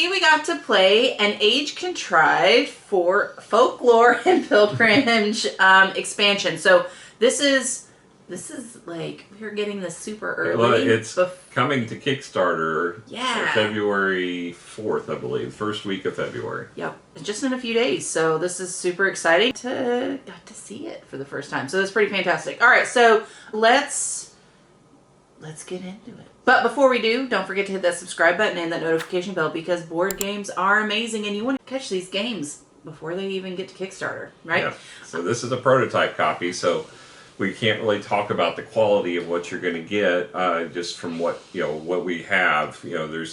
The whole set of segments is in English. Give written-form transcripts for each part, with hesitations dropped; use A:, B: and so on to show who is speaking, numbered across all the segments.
A: see, we got to play An Age Contrived for Folklore and Pilgrimage expansion. So this is like, we're getting this super early.
B: Well, it's coming to Kickstarter February 4th, I believe. First week of February.
A: Yep. Just in a few days. So this is super exciting got to see it for the first time. So that's pretty fantastic. All right, so let's get into it. But before we do, don't forget to hit that subscribe button and that notification bell, because board games are amazing and you want to catch these games before they even get to Kickstarter, right? Yeah.
B: So this is a prototype copy, so we can't really talk about the quality of what you're going to get just from what we have.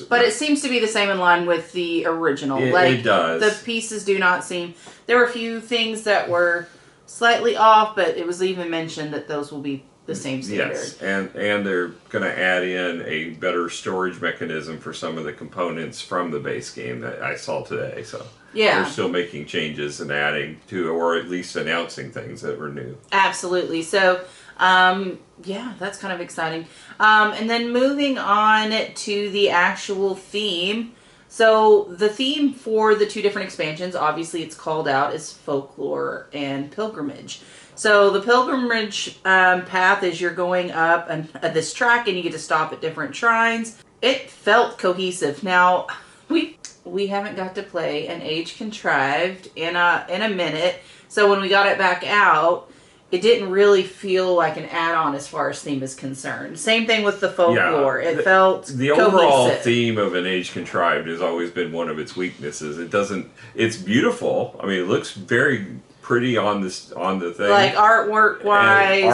B: But
A: it seems to be the same in line with the original.
B: It does.
A: The pieces do not seem. There were a few things that were slightly off, but it was even mentioned that those will be the same standard.
B: Yes, and they're going to add in a better storage mechanism for some of the components from the base game that I saw today. So
A: yeah,
B: they're still making changes and adding to, or at least announcing things that were new.
A: Absolutely. So yeah, that's kind of exciting. And then moving on to the actual theme. So the theme for the two different expansions, obviously it's called out, is Folklore and Pilgrimage. So the pilgrimage path is you're going up this track and you get to stop at different shrines. It felt cohesive. Now, we haven't got to play An Age Contrived in a minute. So when we got it back out, it didn't really feel like an add-on as far as theme is concerned. Same thing with the folklore. It felt
B: the overall theme of An Age Contrived has always been one of its weaknesses. It's beautiful. I mean, it looks very pretty on the thing,
A: like artwork wise,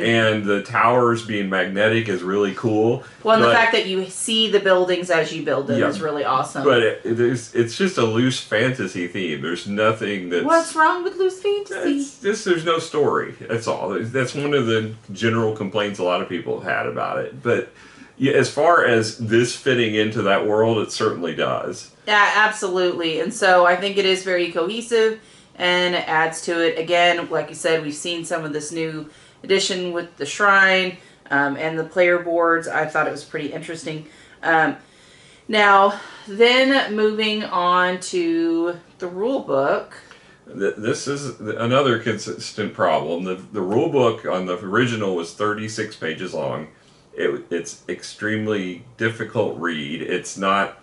B: and the towers being magnetic is really cool.
A: Well, and the fact that you see the buildings as you build them is really awesome.
B: But it's just a loose fantasy theme. There's nothing that's...
A: What's wrong with loose fantasy?
B: There's no story. That's all. That's one of the general complaints a lot of people have had about it. But yeah, as far as this fitting into that world, it certainly does.
A: Yeah, absolutely. And so I think it is very cohesive and it adds to it. Again, like you said, we've seen some of this new addition with the shrine and the player boards. I thought it was pretty interesting. Now, then moving on to the rule book.
B: This is another consistent problem. The rule book on the original was 36 pages long. It's extremely difficult read. It's not,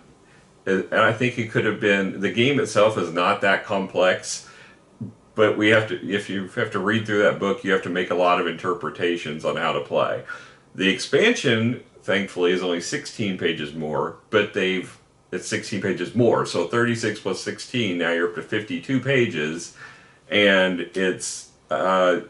B: and I think it could have been, the game itself is not that complex. But if you have to read through that book, you have to make a lot of interpretations on how to play. The expansion, thankfully, is only 16 pages more, but it's 16 pages more. So 36 plus 16, now you're up to 52 pages, and it's a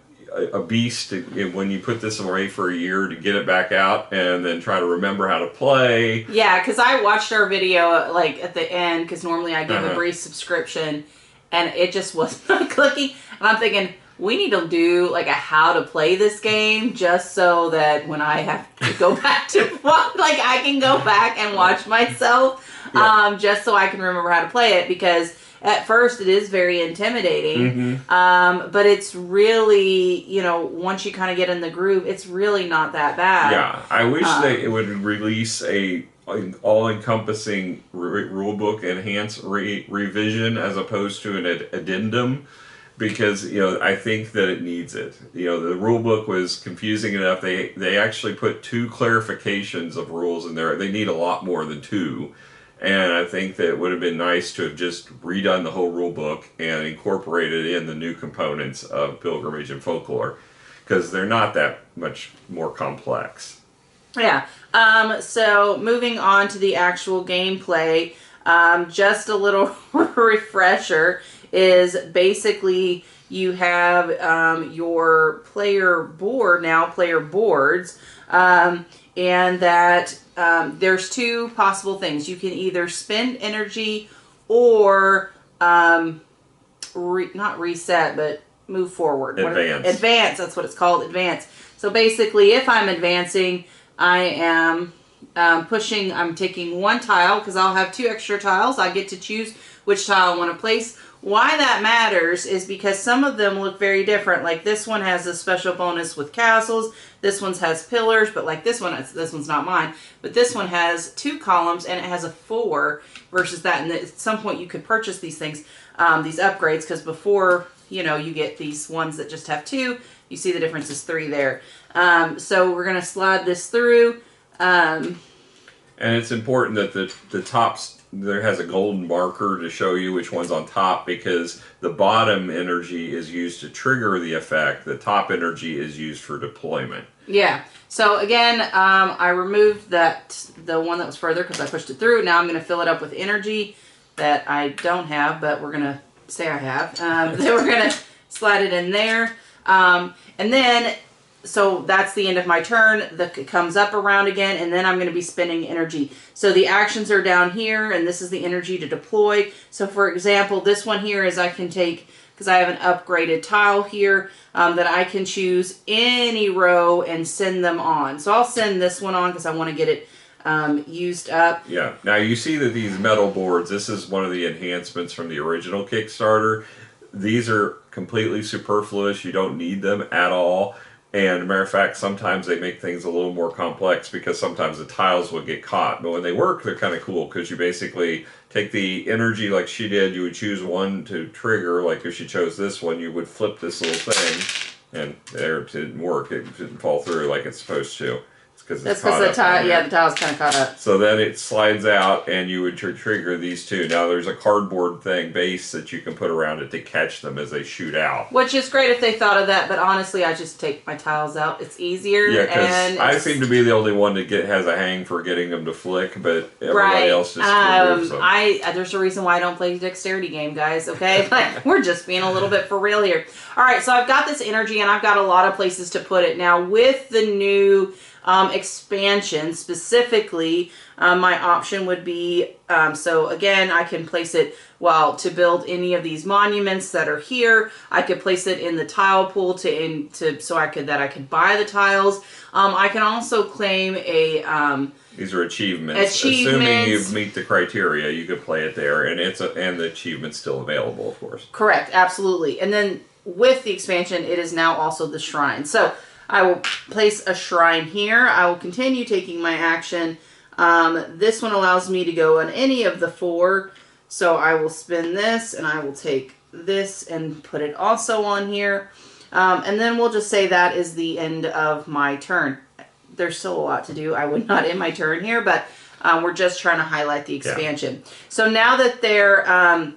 B: beast when you put this away for a year to get it back out and then try to remember how to play.
A: Yeah, because I watched our video like at the end, because normally I give a brief subscription. And it just was not clicking. And I'm thinking, we need to do like a how to play this game, just so that when I have to go back to like I can go back and watch myself, just so I can remember how to play it. Because at first it is very intimidating, but it's really, once you kind of get in the groove, it's really not that bad.
B: Yeah, I wish they would release a all-encompassing rulebook enhanced revision as opposed to an addendum, because I think that it needs it. The rulebook was confusing enough. They actually put 2 clarifications of rules in there. They need a lot more than 2, and I think that it would have been nice to have just redone the whole rulebook and incorporated in the new components of Pilgrimage and Folklore, because they're not that much more complex.
A: Yeah. So moving on to the actual gameplay, just a little refresher is basically you have your player board now, player boards, and that there's 2 possible things. You can either spend energy or not reset, but move forward. Advance, that's what it's called, advance. So basically, if I'm advancing, I am I'm taking 1 tile, because I'll have 2 extra tiles. I get to choose which tile I want to place. Why that matters is because some of them look very different. Like this one has a special bonus with castles. This one has pillars, but like this one's not mine. But this one has 2 columns and it has a 4 versus that. And at some point you could purchase these things, these upgrades, because before, you know, you get these ones that just have 2. You see the difference is 3 there. So we're going to slide this through.
B: And it's important that the tops, there has a golden marker to show you which one's on top, because the bottom energy is used to trigger the effect. The top energy is used for deployment.
A: Yeah. So again, I removed the one that was further because I pushed it through. Now I'm going to fill it up with energy that I don't have, but we're going to say I have. Then we're going to slide it in there. And then, so that's the end of my turn. It comes up around again, and then I'm going to be spending energy. So the actions are down here, and this is the energy to deploy. So for example, this one here is I can take, because I have an upgraded tile here, that I can choose any row and send them on. So I'll send this one on because I want to get it used up.
B: Yeah. Now you see that these metal boards, this is one of the enhancements from the original Kickstarter. These are completely superfluous. You don't need them at all. And as a matter of fact, sometimes they make things a little more complex because sometimes the tiles will get caught. But when they work, they're kind of cool because you basically take the energy like she did. You would choose one to trigger. Like if she chose this one, you would flip this little thing. And there, it didn't work. It didn't fall through like it's supposed to. Because
A: that's because the tile, yeah, the tile's kind of caught up.
B: So then it slides out, and you would trigger these 2. Now there's a cardboard base that you can put around it to catch them as they shoot out.
A: Which is great if they thought of that, but honestly, I just take my tiles out. It's easier.
B: Yeah, because I seem to be the only one that has a hang for getting them to flick, but everybody else just removes them.
A: There's a reason why I don't play a dexterity game, guys. Okay, like we're just being a little bit for real here. All right, so I've got this energy, and I've got a lot of places to put it now with the new expansion. Specifically, my option would be, so again, I can place it, well, to build any of these monuments that are here. I could place it in the tile pool so I could buy the tiles. I can also claim a
B: these are achievements. Assuming you meet the criteria, you could play it there, and and the achievement's still available, of course.
A: Correct, absolutely. And then with the expansion, it is now also the shrine. So I will place a shrine here. I will continue taking my action. This one allows me to go on any of the 4. So I will spin this, and I will take this and put it also on here. And then we'll just say that is the end of my turn. There's still a lot to do. I would not end my turn here, but we're just trying to highlight the expansion. Yeah. So now that they're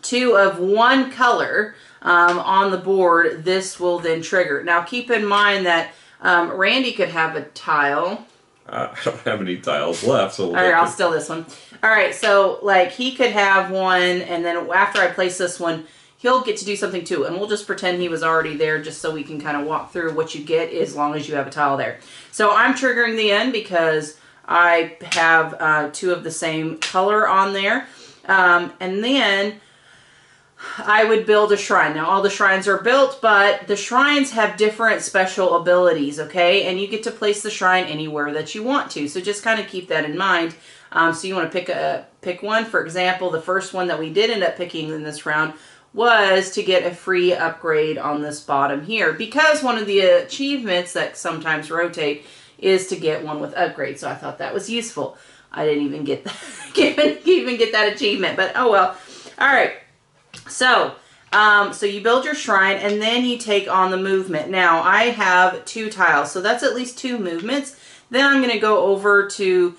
A: 2 of one color on the board, this will then trigger. Now keep in mind that Randy could have a tile.
B: I don't have any tiles left, so
A: alright, I'll steal this one. Alright, so like he could have one, and then after I place this one, he'll get to do something too, and we'll just pretend he was already there just so we can kind of walk through what you get as long as you have a tile there. So I'm triggering the end because I have 2 of the same color on there. And then I would build a shrine. Now all the shrines are built, but the shrines have different special abilities, okay? And you get to place the shrine anywhere that you want to. So just kind of keep that in mind. So you want to pick one. For example, the first one that we did end up picking in this round was to get a free upgrade on this bottom here, because one of the achievements that sometimes rotate is to get one with upgrade. So I thought that was useful. I didn't even get that, even get that achievement, but oh well. All right. So, so you build your shrine, and then you take on the movement. Now I have 2 tiles, so that's at least 2 movements. Then I'm going to go over to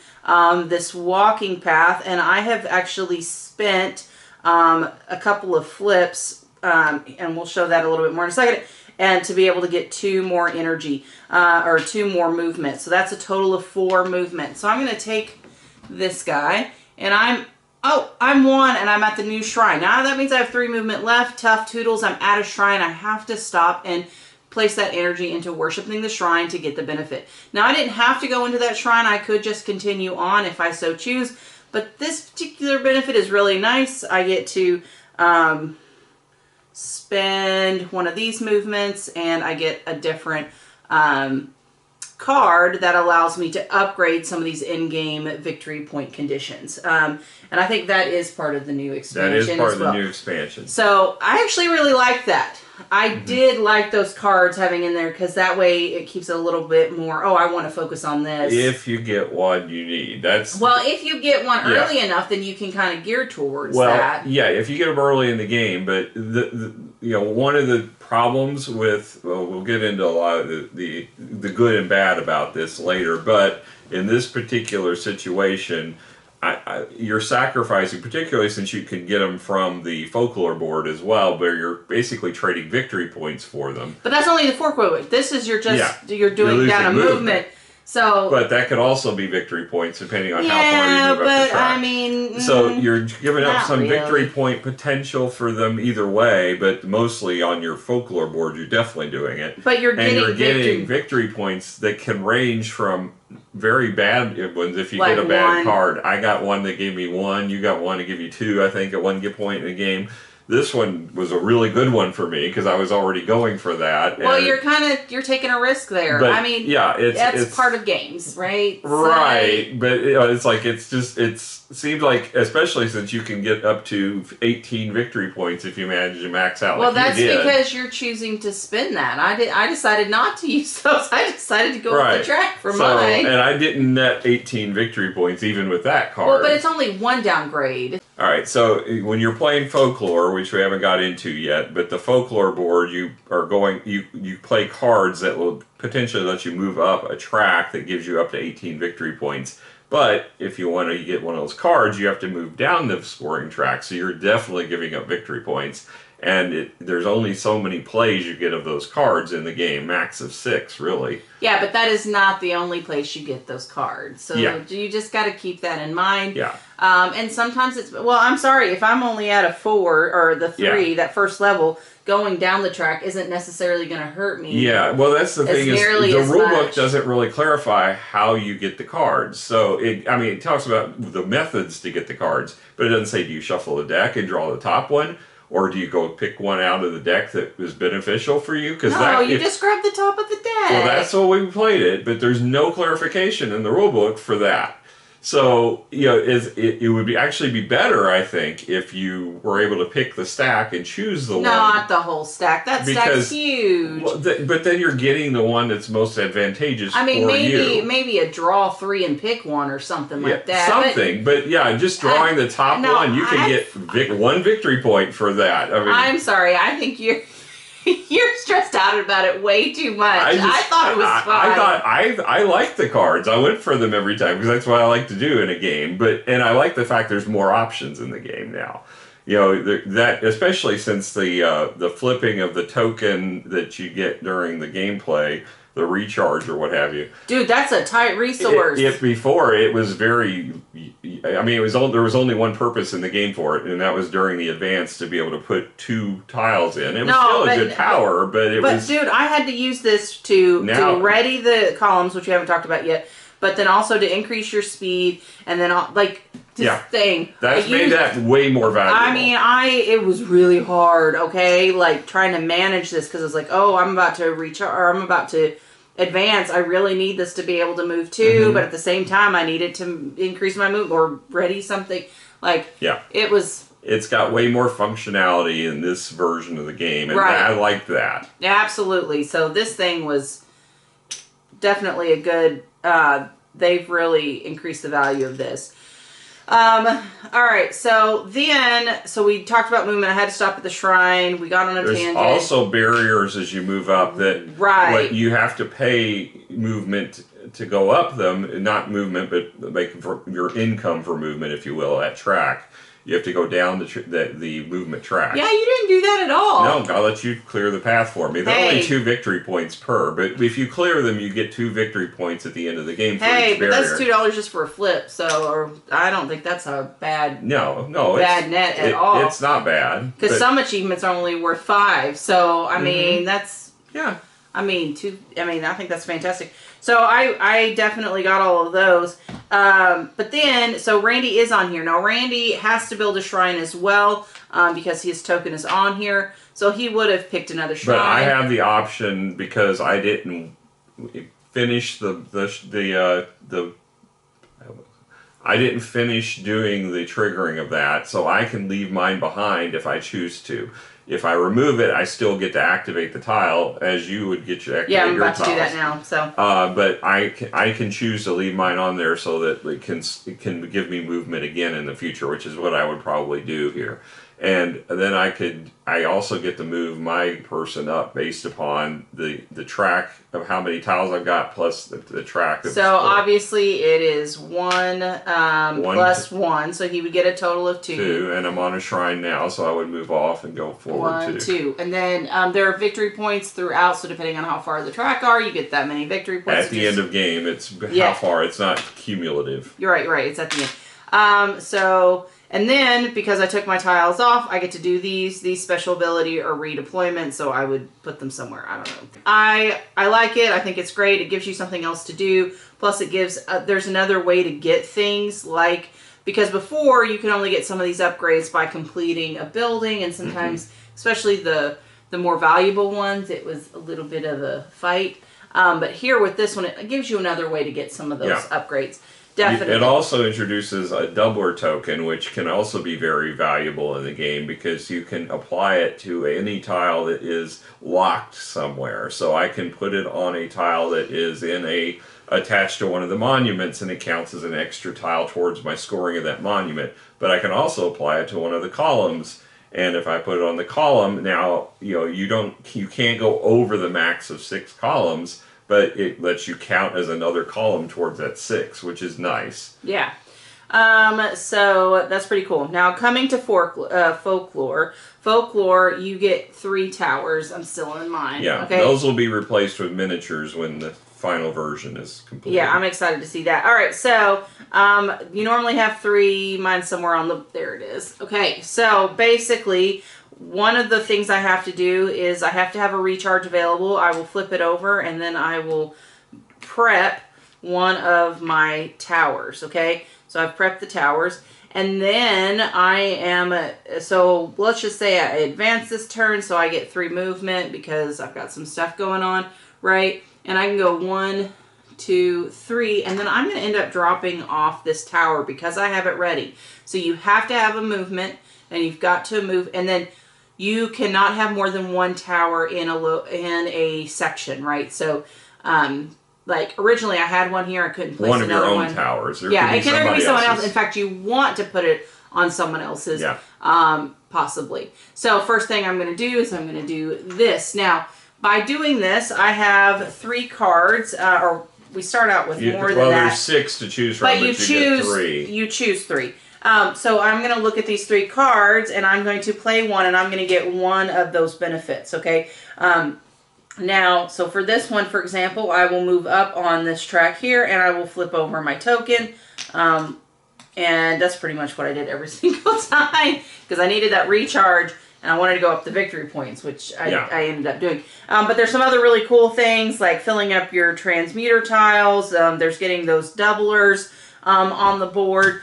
A: this walking path, and I have actually spent a couple of flips, and we'll show that a little bit more in a second, and to be able to get 2 more energy, or 2 more movement. So that's a total of 4 movements. So I'm going to take this guy, and I'm 1, and I'm at the new shrine. Now that means I have 3 movement left. Tough toodles, I'm at a shrine. I have to stop and place that energy into worshiping the shrine to get the benefit. Now I didn't have to go into that shrine. I could just continue on if I so choose. But this particular benefit is really nice. I get to spend one of these movements, and I get a different card that allows me to upgrade some of these in-game victory point conditions. And I think that is part of the new expansion.
B: That is part
A: as
B: of
A: well.
B: the new expansion.
A: So I actually really like that. I did like those cards having in there because that way it keeps it a little bit more, oh, I want to focus on this.
B: If you get one you need. That's
A: well, if you get one early enough, then you can kind of gear towards that.
B: Yeah, if you get them early in the game, but one of the problems with, well, we'll get into a lot of the good and bad about this later, but in this particular situation, you're sacrificing, particularly since you can get them from the Folklore board as well, but you're basically trading victory points for them.
A: But that's only the 4-quote. This is you're doing down a movement. So,
B: but that could also be victory points depending on how far you move up the track.
A: I mean,
B: so you're giving up some
A: really.
B: victory point potential for them either way, but mostly on your Folklore board you're definitely doing it.
A: But you're getting
B: victory points that can range from very bad ones if you
A: like
B: get a bad
A: one.
B: card. I got one that gave me 1, you got one to give you 2, I think, at 1 get point in a game. This one was a really good one for me because I was already going for that.
A: Well, you're taking a risk there.
B: But,
A: I mean,
B: yeah,
A: it's part of games, right?
B: Right, so, but it's like it seemed like, especially since you can get up to 18 victory points if you manage to max out.
A: Well,
B: like
A: that's because you're choosing to spin that. I decided not to use those. I decided to go up the track for mine.
B: And I didn't net 18 victory points even with that card.
A: Well, but it's only one downgrade.
B: All right, so when you're playing Folklore, which we haven't got into yet, but the Folklore board, you play cards that will potentially let you move up a track that gives you up to 18 victory points. But if you want to get one of those cards, you have to move down the scoring track, so you're definitely giving up victory points. And there's only so many plays you get of those cards in the game, max of 6, really.
A: Yeah, but that is not the only place you get those cards. So you just got to keep that in mind.
B: Yeah.
A: And sometimes it's, well, I'm sorry, if I'm only at a 4 or the 3, that first level, going down the track isn't necessarily going to hurt me.
B: Yeah, well, that's the thing is the rulebook doesn't really clarify how you get the cards. So, it talks about the methods to get the cards, but it doesn't say do you shuffle the deck and draw the top one, or do you go pick one out of the deck that is beneficial for you?
A: You just grab the top of the deck.
B: Well, that's the way we played it, but there's no clarification in the rulebook for that. So, it would actually be better, I think, if you were able to pick the stack and choose the one.
A: Not the whole stack. That stack's huge.
B: Well, but then you're getting the one that's most advantageous for you.
A: Maybe a draw 3 and pick one or something like that.
B: But just drawing the top one, you can get 1 victory point for that.
A: I'm sorry. I think you're stressed out about it way too much. I thought it was fun.
B: I like the cards. I went for them every time because that's what I like to do in a game. And I like the fact there's more options in the game now. That especially since the flipping of the token that you get during the gameplay, the recharge or what have you.
A: Dude, that's a tight resource.
B: Before it was very, there was only one purpose in the game for it, and that was during the advance to be able to put 2 tiles in. It was still a good power, but
A: dude, I had to use this to ready the columns, which we haven't talked about yet, but then also to increase your speed, and then thing.
B: That's made that way more valuable.
A: It was really hard, okay? Like, trying to manage this, because it's like, oh, I'm about to recharge, or I'm about to advance. I really need this to be able to move too, but at the same time, I need it to increase my move, or ready something. It was...
B: It's got way more functionality in this version of the game, and I like that.
A: Yeah, absolutely. So this thing was definitely a good... they've really increased the value of this. Alright, so we talked about movement. I had to stop at the shrine. We got on a tangent.
B: There's also barriers as you move up that you have to pay movement to go up them. Not movement, but make your income for movement, if you will, at track. You have to go down the movement track.
A: Yeah, you didn't do that at all.
B: No, I'll let you clear the path for me. There are only 2 victory points per, but if you clear them, you get 2 victory points at the end of the game for each barrier.
A: That's $2 just for a flip, or I don't think that's a bad bad net at all.
B: It's not bad.
A: Because some achievements are only worth 5, so, that's...
B: Yeah.
A: I think that's fantastic. So I definitely got all of those. But then, so Randy is on here. Now, Randy has to build a shrine as well, because his token is on here. So he would have picked another shrine.
B: But I have the option, because I didn't finish the I didn't finish doing the triggering of that, so I can leave mine behind if I choose to. If I remove it, I still get to activate the tile, as you would get your activate
A: Yeah, I'm
B: your
A: about
B: tiles.
A: to do that now. So,
B: But I can choose to leave mine on there so that it can give me movement again in the future, which is what I would probably do here. And then I also get to move my person up based upon the track of how many tiles I've got plus the track of the
A: so
B: score.
A: obviously it is one, plus one, so he would get a total of two.
B: And I'm on a shrine now, so I would move off and go forward
A: 1, 2. And then there are victory points throughout, so depending on how far the track are, you get that many victory points.
B: At the end of game, it's how far. It's not cumulative.
A: You're right. It's at the end. And then, because I took my tiles off, I get to do these special ability or redeployment, so I would put them somewhere. I don't know. I like it. I think it's great. It gives you something else to do. Plus, it gives, there's another way to get things, like, because before, you can only get some of these upgrades by completing a building, and sometimes, especially the more valuable ones, it was a little bit of a fight. But here with this one, it gives you another way to get some of those upgrades. Definitely.
B: It also introduces a doubler token, which can also be very valuable in the game because you can apply it to any tile that is locked somewhere. So I can put it on a tile that is attached to one of the monuments, and it counts as an extra tile towards my scoring of that monument. But I can also apply it to one of the columns. And if I put it on the column, now you can't go over the max of 6 columns. But it lets you count as another column towards that 6, which is nice.
A: Yeah. So that's pretty cool. Now, coming to folklore. Folklore, you get 3 towers. I'm still in mine.
B: Yeah,
A: okay?
B: Those will be replaced with miniatures when the final version is complete.
A: Yeah, I'm excited to see that. All right, so you normally have 3. Mine's somewhere on the... There it is. Okay, so basically... One of the things I have to do is I have to have a recharge available. I will flip it over and then I will prep one of my towers, okay? So I've prepped the towers. And then I am, so let's just say I advance this turn so I get 3 movement because I've got some stuff going on, right? And I can go 1, 2, 3, and then I'm going to end up dropping off this tower because I have it ready. So you have to have a movement and you've got to move, and then you cannot have more than 1 tower in a section, right? So, like originally I had one here, I couldn't place another one.
B: One of your own towers.
A: There can be someone else. In fact, you want to put it on someone else's, possibly. So first thing I'm going to do is I'm going to do this. Now, by doing this, I have 3 cards, or we start out with more than that. Well,
B: there's 6 to choose from, but you get 3.
A: You choose 3. So I'm going to look at these 3 cards, and I'm going to play one, and I'm going to get one of those benefits, okay? Now, so for this one, for example, I will move up on this track here, and I will flip over my token. And that's pretty much what I did every single time, because I needed that recharge, and I wanted to go up the victory points, which I ended up doing. But there's some other really cool things, like filling up your transmuter tiles. There's getting those doublers on the board.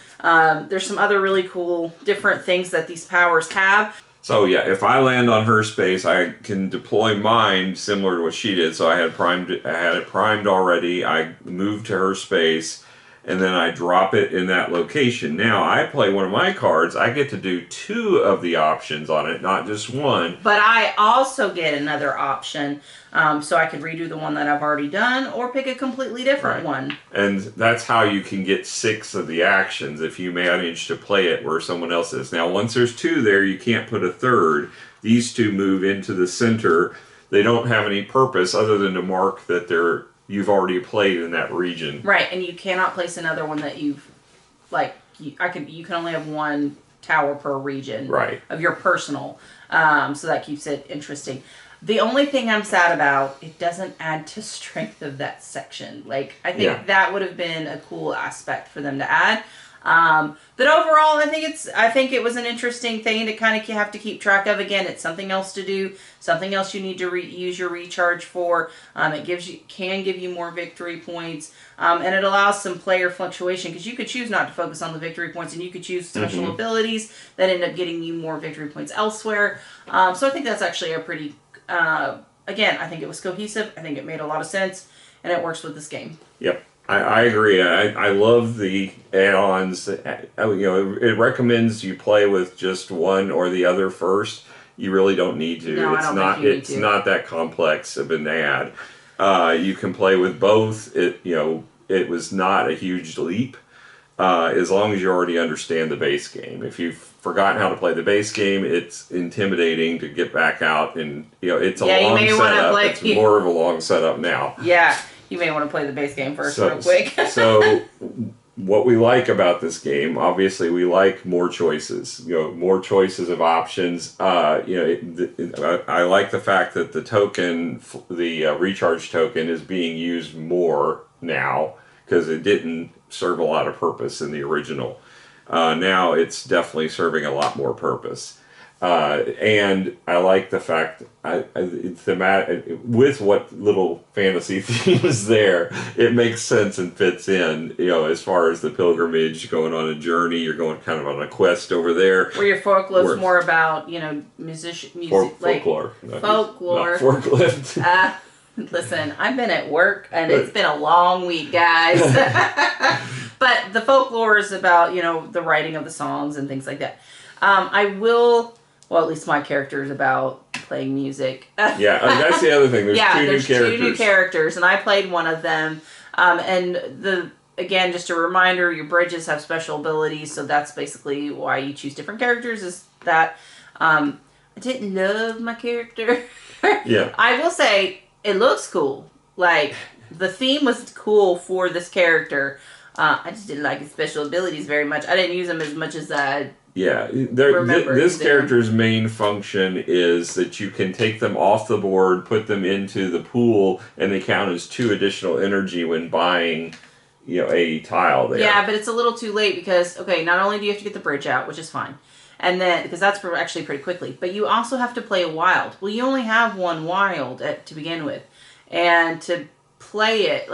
A: There's some other really cool different things that these powers have.
B: So yeah, if I land on her space, I can deploy mine similar to what she did. So I had it primed already. I moved to her space, and then I drop it in that location. Now I play one of my cards. I get to do 2 of the options on it, not just 1.
A: But I also get another option, so I could redo the one that I've already done, or pick a completely different one.
B: And that's how you can get 6 of the actions if you manage to play it where someone else is. Now, once there's 2 there, you can't put a third. These 2 move into the center. They don't have any purpose other than to mark that you've already played in that region.
A: Right, and you cannot place another one that you've, like, you can only have 1 tower per region of your personal, so that keeps it interesting. The only thing I'm sad about, it doesn't add to strength of that section. Like, I think that would have been a cool aspect for them to add. But overall, I think it was an interesting thing to kind of have to keep track of. Again, it's something else to do, something else you need to use your recharge for. It can give you more victory points, and it allows some player fluctuation, because you could choose not to focus on the victory points, and you could choose special abilities that end up getting you more victory points elsewhere. So I think that's actually a pretty, again, I think it was cohesive. I think it made a lot of sense. and it works with this game.
B: Yep. I agree. I love the add-ons. It recommends you play with just one or the other first. You really don't need to.
A: No,
B: it's
A: I don't
B: not.
A: think you need
B: It's
A: to.
B: not that complex of an ad. You can play with both. It was not a huge leap. As long as you already understand the base game. If you've forgotten how to play the base game, it's intimidating to get back out, and it's a long setup. It's more of a long setup now.
A: Yeah, you may want to play the base game first, real quick.
B: So, what we like about this game, obviously, we like more choices. More choices of options. I like the fact that the recharge token, is being used more now because it didn't serve a lot of purpose in the original. Now it's definitely serving a lot more purpose. And I like the fact with what little fantasy theme is there, it makes sense and fits in. As far as the pilgrimage, going on a journey, you're going kind of on a quest over there.
A: Where your folklore is more about music,
B: folklore,
A: folklore,
B: not forklift.
A: Listen, I've been at work and it's been a long week, guys. But the folklore is about, the writing of the songs and things like that. At least my character is about playing music.
B: Yeah, that's the other thing. There's two new
A: characters, and I played one of them. Again, just a reminder, your bridges have special abilities, so that's basically why you choose different characters, is that I didn't love my character.
B: Yeah.
A: I will say, it looks cool. Like, the theme was cool for this character. I just didn't like his special abilities very much. I didn't use them as much as I
B: this character's main function is that you can take them off the board, put them into the pool, and they count as 2 additional energy when buying, a tile there.
A: Yeah, but it's a little too late because, not only do you have to get the bridge out, which is fine, and then, because that's actually pretty quickly, but you also have to play a wild. Well, you only have one wild to begin with, and to play it,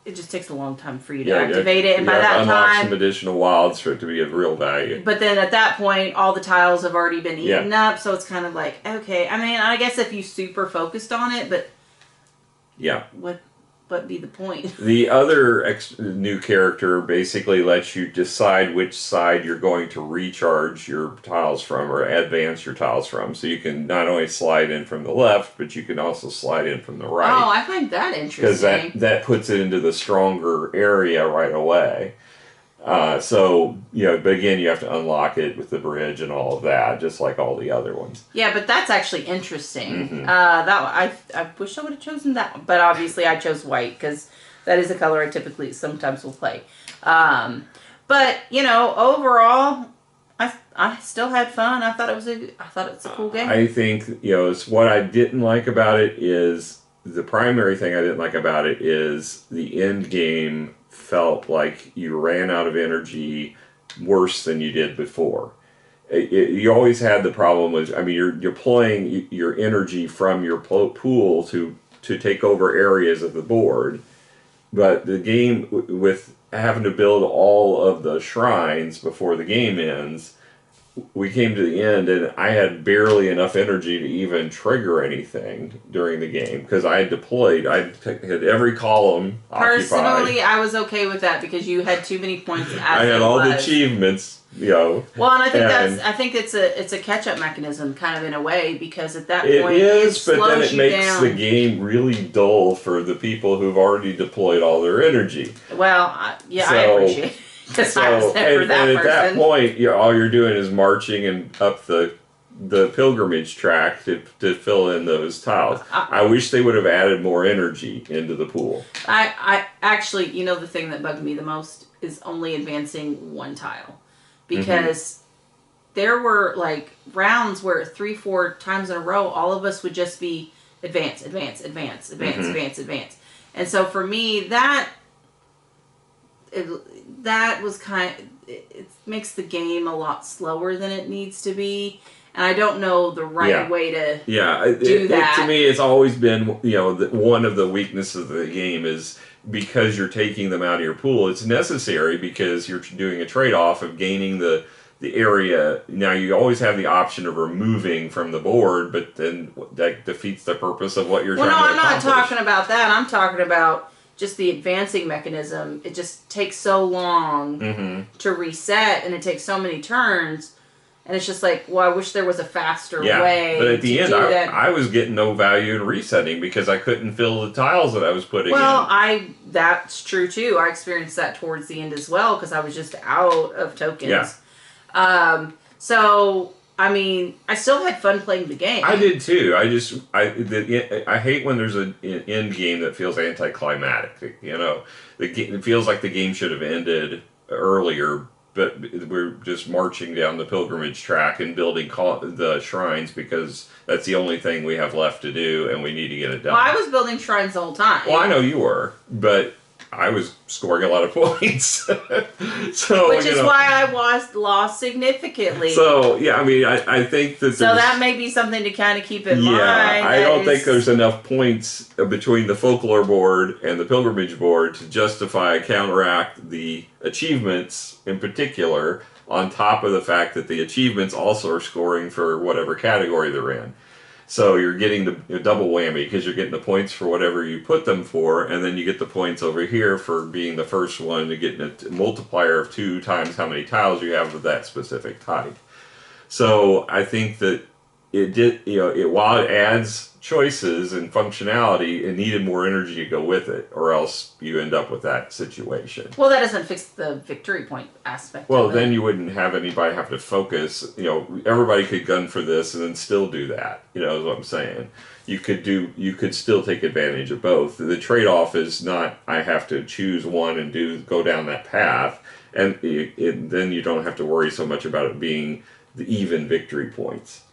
A: it just takes a long time for you to activate it, and by that time,
B: some additional wilds for it to be of real value.
A: But then at that point, all the tiles have already been eaten up, so it's kind of like, okay. I mean, I guess if you super focused on it, but what be the point?
B: The other new character basically lets you decide which side you're going to recharge your tiles from or advance your tiles from. So you can not only slide in from the left, but you can also slide in from the right.
A: Oh, I find that interesting.
B: Because that puts it into the stronger area right away. But again, you have to unlock it with the bridge and all of that, just like all the other ones.
A: Yeah, but that's actually interesting.
B: Mm-hmm.
A: I wish I would have chosen that one, but obviously I chose white because that is a color I typically sometimes will play. But overall, I still had fun. I thought it's a cool game.
B: I think it's what I didn't like about it is the primary thing I didn't like about it is the end game felt like you ran out of energy worse than you did before. You always had the problem with, you're pulling your energy from your pool to take over areas of the board, but the game with having to build all of the shrines before the game ends, we came to the end and I had barely enough energy to even trigger anything during the game because I had deployed. I had every column
A: Personally,
B: occupied.
A: I was okay with that because you had too many points.
B: I had all the achievements,
A: Well, and I think it's a catch-up mechanism kind of in a way because at that point
B: it slows but then it makes the game really dull for the people who've already deployed all their energy.
A: Well, I appreciate it.
B: And at that point, all you're doing is marching and up the pilgrimage track to fill in those tiles. I wish they would have added more energy into the pool.
A: I actually, the thing that bugged me the most is only advancing one tile. Because there were rounds where 3-4 times in a row, all of us would just be advance. And so for me, that was it makes the game a lot slower than it needs to be. And I don't know the right way to do that.
B: To me, it's always been, one of the weaknesses of the game is because you're taking them out of your pool, it's necessary because you're doing a trade-off of gaining the the area. Now you always have the option of removing from the board, but then that defeats the purpose of what you're trying to accomplish.
A: I'm not talking about that. I'm talking about just the advancing mechanism. It just takes so long to reset, and it takes so many turns. And it's just like, well, I wish there was a faster way.
B: But at the end,
A: that.
B: I was getting no value in resetting because I couldn't fill the tiles that I was putting in.
A: That's true too. I experienced that towards the end as well because I was just out of tokens. Yeah. So, I mean, I still had fun playing the game.
B: I did too. I hate when there's an end game that feels anticlimactic. You know, it feels like the game should have ended earlier. But we're just marching down the pilgrimage track and building the shrines because that's the only thing we have left to do, and we need to get it done.
A: Well, I was building shrines the whole time.
B: Well, I know you were, but I was scoring a lot of points.
A: Which is why I lost significantly.
B: So, yeah, I mean, I think that
A: so that may be something to kind of keep in mind.
B: Yeah, I don't think there's enough points between the folklore board and the pilgrimage board to justify, counteract the achievements in particular, on top of the fact that the achievements also are scoring for whatever category they're in. So you're getting the double whammy because you're getting the points for whatever you put them for, and then you get the points over here for being the first one to get a multiplier of 2 times how many tiles you have of that specific type. So I think that it did, while it adds choices and functionality, it needed more energy to go with it, or else you end up with that situation.
A: Well, that doesn't fix the victory point aspect.
B: Well, then you wouldn't have anybody have to focus. Everybody could gun for this and then still do that. Is what I'm saying. You could still take advantage of both. The trade-off is not I have to choose one and go down that path, and then you don't have to worry so much about it being the even victory points.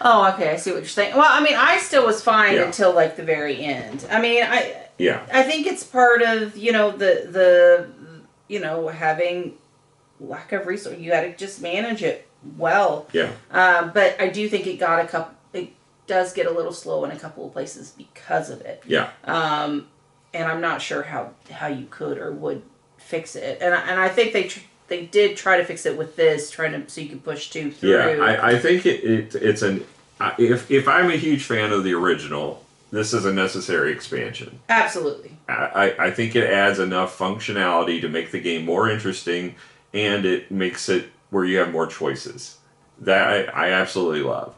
A: Oh, okay, I see what you're saying. Well, I mean, I still was fine until like the very end. I mean, I think it's part of the having lack of resource. You got to just manage it well.
B: Yeah.
A: But I do think it does get a little slow in a couple of places because of it.
B: Yeah.
A: And I'm not sure how you could or would fix it. And I think they did try to fix it with this, so you can push 2 through.
B: Yeah, I think it's if I'm a huge fan of the original, this is a necessary expansion.
A: Absolutely.
B: I think it adds enough functionality to make the game more interesting, and it makes it where you have more choices. That I absolutely love.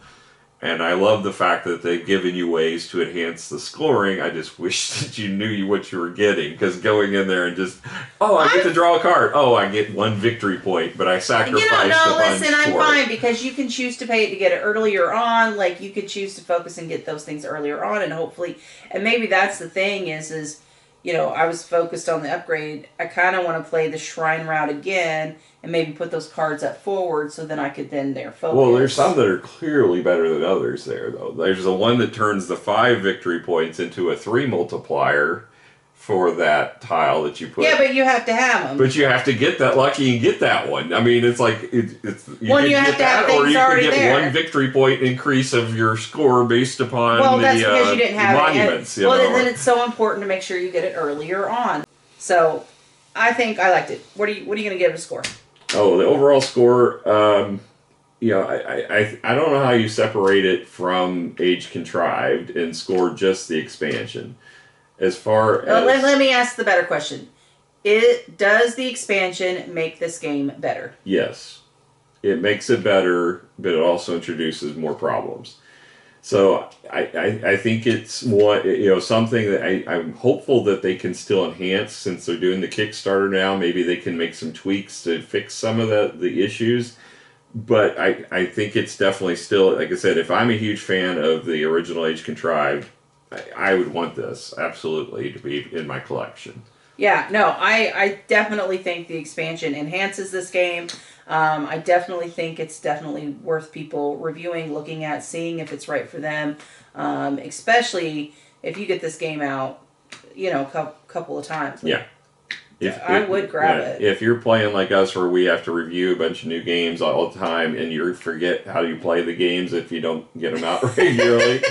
B: And I love the fact that they've given you ways to enhance the scoring. I just wish that you knew what you were getting. Because going in there and just, I get to draw a card. Oh, I get 1 victory point, but I sacrificed
A: listen, I'm fine. Because you can choose to pay it to get it earlier on. Like, you could choose to focus and get those things earlier on. And hopefully, and maybe that's the thing is I was focused on the upgrade. I kind of want to play the shrine route again and maybe put those cards up forward so then I could then focus.
B: Well, there's some that are clearly better than others there, though. There's the one that turns the 5 victory points into a 3 multiplier for that tile that you put.
A: Yeah, but you have to have them.
B: But you have to get that lucky and get that one. I mean, it's like you
A: have to have things
B: or you
A: already
B: could get
A: there.
B: 1 victory point increase of your score based upon
A: that's because you didn't have
B: monuments.
A: Then it's so important to make sure you get it earlier on. So, I think I liked it. What are you going to give it a score?
B: Oh, the overall score. I don't know how you separate it from Age Contrived and score just the expansion. As far as
A: let me ask the better question. Does the expansion make this game better?
B: Yes, it makes it better, but it also introduces more problems. So I think it's something that I'm hopeful that they can still enhance since they're doing the Kickstarter now. Maybe they can make some tweaks to fix some of the issues. But I think it's definitely still, like I said, if I'm a huge fan of the original Age Contrived, I would want this absolutely to be in my collection.
A: Yeah, no, I definitely think the expansion enhances this game. I definitely think it's definitely worth people reviewing, looking at, seeing if it's right for them. Especially if you get this game out, a couple of times.
B: Yeah.
A: I would grab it.
B: If you're playing like us where we have to review a bunch of new games all the time and you forget how you play the games if you don't get them out regularly,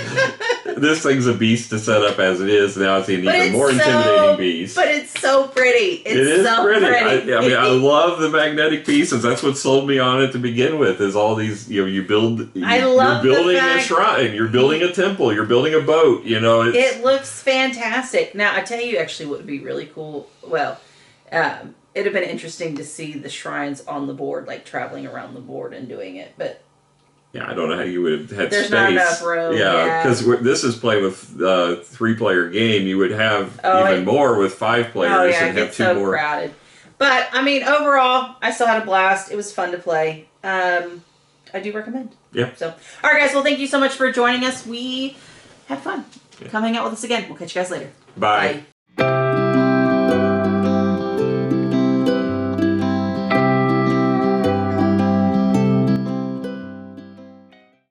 B: this thing's a beast to set up as it is. Now it's an even more intimidating beast.
A: But it's so pretty. It is so pretty.
B: I mean, I love the magnetic pieces. That's what sold me on it to begin with. Is all these, you know, you're building a shrine, you're building a temple, you're building a boat. You know,
A: it looks fantastic. Now I tell you, actually, what would be really cool. Well, it'd have been interesting to see the shrines on the board, like traveling around the board and doing it, but.
B: Yeah, I don't know how you would have had
A: There's
B: space.
A: not enough room.
B: Yeah, because this is play with 3-player game. You would have even more with 5 players.
A: Oh yeah,
B: and
A: it
B: have
A: gets
B: 2
A: so
B: more.
A: crowded. But I mean, overall, I still had a blast. It was fun to play. I do recommend.
B: Yeah.
A: So, all right, guys. Well, thank you so much for joining us. We had fun. Come hang out with us again. We'll catch you guys later.
B: Bye.